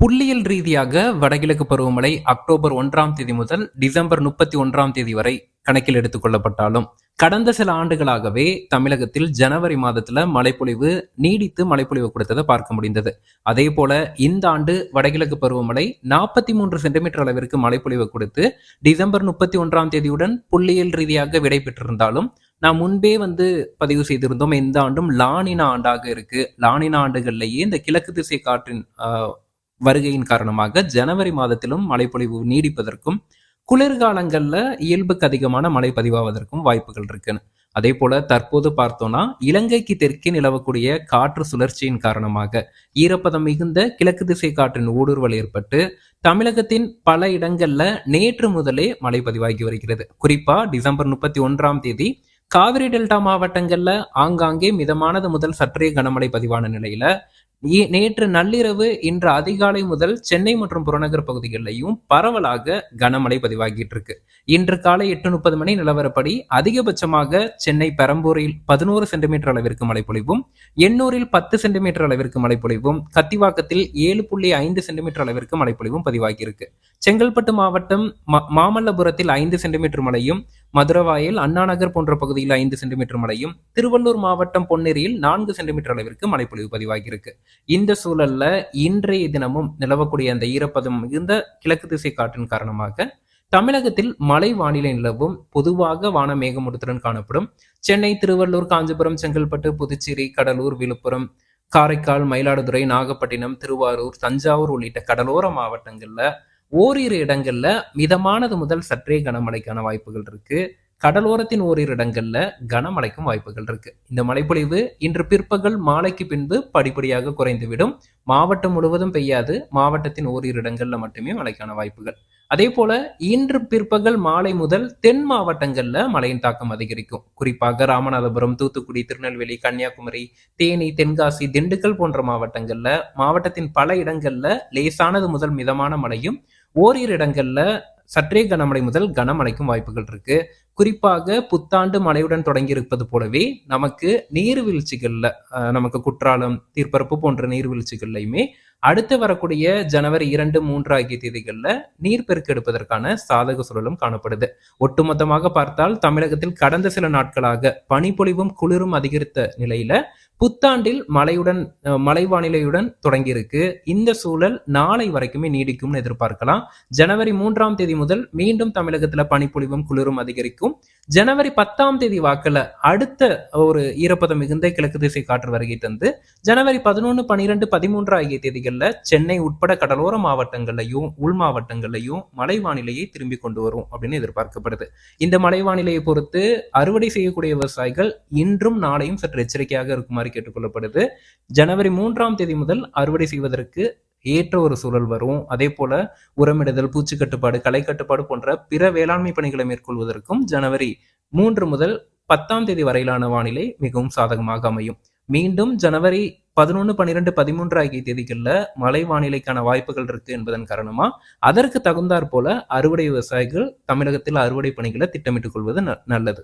புள்ளியியல் ரீதியாக வடகிழக்கு பருவமழை அக்டோபர் 1ஆம் தேதி முதல் டிசம்பர் 31ஆம் தேதி வரை கணக்கில் எடுத்துக் கொள்ளப்பட்டாலும் கடந்த சில ஆண்டுகளாகவே தமிழகத்தில் ஜனவரி மாதத்துல மழைப்பொழிவு நீடித்து மழைப்பொழிவு கொடுத்ததை பார்க்க முடிந்தது. அதே போல இந்த ஆண்டு வடகிழக்கு பருவமழை 43 சென்டிமீட்டர் அளவிற்கு மழைப்பொழிவு கொடுத்து டிசம்பர் 31ஆம் தேதியுடன் புள்ளியியல் ரீதியாக விடை பெற்றிருந்தாலும் நான் முன்பே பதிவு செய்திருந்தோம். இந்த ஆண்டும் லானினா ஆண்டாக இருக்கு. லானினா ஆண்டுகள்லேயே இந்த கிழக்கு திசை காற்றின் வருகையின் காரணமாக ஜனவரி மாதத்திலும் மழைப்பொழிவு நீடிப்பதற்கும் குளிர்காலங்கள்ல இயல்புக்கு அதிகமான மழை பதிவாவதற்கும் வாய்ப்புகள் இருக்குன்னு. அதே போல தற்போது பார்த்தோம்னா இலங்கைக்கு தெற்கே நிலவக்கூடிய காற்று சுழற்சியின் காரணமாக ஈரப்பதம் மிகுந்த கிழக்கு திசை காற்றின் ஊடுருவல் ஏற்பட்டு தமிழகத்தின் பல இடங்கள்ல நேற்று முதலே மழை பதிவாகி வருகிறது. குறிப்பா டிசம்பர் 31ஆம் தேதி காவிரி டெல்டா மாவட்டங்கள்ல ஆங்காங்கே மிதமானது முதல் சற்றே கனமழை பதிவான நிலையில நேற்று நள்ளிரவு இன்று அதிகாலை முதல் சென்னை மற்றும் புறநகர் பகுதிகளிலையும் பரவலாக கனமழை பதிவாகிட்டு இருக்கு. இன்று காலை 8:30 மணி நிலவரப்படி அதிகபட்சமாக சென்னை பெரம்பூரில் 11 சென்டிமீட்டர் அளவிற்கு மழை பொழிவும், எண்ணூரில் 10 சென்டிமீட்டர் அளவிற்கு மழை பொழிவும், கத்திவாக்கத்தில் 7.5 சென்டிமீட்டர் அளவிற்கு மழை பொழிவும் பதிவாகி இருக்கு. செங்கல்பட்டு மாவட்டம் மாமல்லபுரத்தில் 5 சென்டிமீட்டர் மழையும், மதுரவாயில், அண்ணாநகர் போன்ற பகுதியில் 5 சென்டிமீட்டர் மழையும், திருவள்ளூர் மாவட்டம் பொன்னேரியில் 4 சென்டிமீட்டர் அளவிற்கு மழைப்பொழிவு பதிவாகி இருக்கு. இந்த சூழல்ல இன்றைய தினமும் நிலவக்கூடிய அந்த ஈரப்பதம் மிகுந்த கிழக்கு திசை காற்றின் காரணமாக தமிழகத்தில் மழை வானிலை நிலவும். பொதுவாக வான மேகமூட்டத்துடன் காணப்படும். சென்னை, திருவள்ளூர், காஞ்சிபுரம், செங்கல்பட்டு, புதுச்சேரி, கடலூர், விழுப்புரம், காரைக்கால், மயிலாடுதுறை, நாகப்பட்டினம், திருவாரூர், தஞ்சாவூர் உள்ளிட்ட கடலோர மாவட்டங்கள்ல ஓரிரு இடங்கள்ல மிதமானது முதல் சற்றே கனமழைக்கான வாய்ப்புகள் இருக்கு. கடலோரத்தின் ஓரிரு இடங்கள்ல கனமழைக்கும் வாய்ப்புகள் இருக்கு. இந்த மழைப்பொழிவு இன்று பிற்பகல் மாலைக்கு பின்பு படிப்படியாக குறைந்துவிடும். மாவட்டம் முழுவதும் பெய்யாது. மாவட்டத்தின் ஓரிரு இடங்கள்ல மட்டுமே மழைக்கான வாய்ப்புகள். அதே போல இன்று பிற்பகல் மாலை முதல் தென் மாவட்டங்கள்ல மழையின் தாக்கம் அதிகரிக்கும். குறிப்பாக ராமநாதபுரம், தூத்துக்குடி, திருநெல்வேலி, கன்னியாகுமரி, தேனி, தென்காசி, திண்டுக்கல் போன்ற மாவட்டங்கள்ல மாவட்டத்தின் பல இடங்கள்ல லேசானது முதல் மிதமான மழையும், ஓரிரு இடங்கள்ல சற்றே கனமழை முதல் கனமழைக்கும் வாய்ப்புகள் இருக்கு. குறிப்பாக புத்தாண்டு மழையுடன் தொடங்கி இருப்பது போலவே நமக்கு நீர்வீழ்ச்சிகள்ல நமக்கு குற்றாலம், தீர்ப்பரப்பு போன்ற நீர்வீழ்ச்சிகள்லையுமே அடுத்து வரக்கூடிய ஜனவரி 2, 3 ஆகிய தேதிகள்ல நீர் பெருக்கெடுப்பதற்கான சாதக சூழலும் காணப்படுது. ஒட்டுமொத்தமாக பார்த்தால் தமிழகத்தில் கடந்த சில நாட்களாக பனிப்பொழிவும் குளிரும் அதிகரித்த நிலையில புத்தாண்டில் மழை வானிலையுடன் தொடங்கி இருக்கு. இந்த சூழல் நாளை வரைக்குமே நீடிக்கும்னு எதிர்பார்க்கலாம். ஜனவரி 3ஆம் தேதி முதல் மீண்டும் தமிழகத்துல பனிப்பொழிவும் குளிரும் அதிகரிக்கும். ஜனவரி 10ஆம் தேதி வாக்குல அடுத்த ஒரு ஈரப்பதம் மிகுந்த கிழக்கு திசை காற்று வருகை தந்து ஜனவரி 11, 12, 13 ஆகிய தேதிகள்ல சென்னை உட்பட கடலோர மாவட்டங்கள்லையும் உள் மாவட்டங்கள்லையும் மழை வானிலையை திரும்பி கொண்டு வரும் அப்படின்னு எதிர்பார்க்கப்படுது. இந்த மழை வானிலையை பொறுத்து அறுவடை செய்யக்கூடிய விவசாயிகள் இன்றும் நாளையும் சற்று எச்சரிக்கையாக இருக்குமாறு கேட்டுக்கொள்ளப்படுது. ஜனவரி 3ஆம் தேதி முதல் அறுவடை செய்வதற்கு ஏற்ற ஒரு சூழல் வரும். அதே போல உரமிடுதல், பூச்சி கட்டுப்பாடு, களை கட்டுப்பாடு போன்ற பிற வேளாண்மை பணிகளை மேற்கொள்வதற்கும் ஜனவரி 3 முதல் 10ஆம் தேதி வரையிலான வானிலை மிகவும் சாதகமாக அமையும். மீண்டும் ஜனவரி 11, 12, 13 ஆகிய தேதிகள்ல மழை வானிலைக்கான வாய்ப்புகள் இருக்கு என்பதன் காரணமா அதற்கு தகுந்தாற் போல அறுவடை விவசாயிகள் தமிழகத்தில் அறுவடை பணிகளை திட்டமிட்டுக் கொள்வது நல்லது.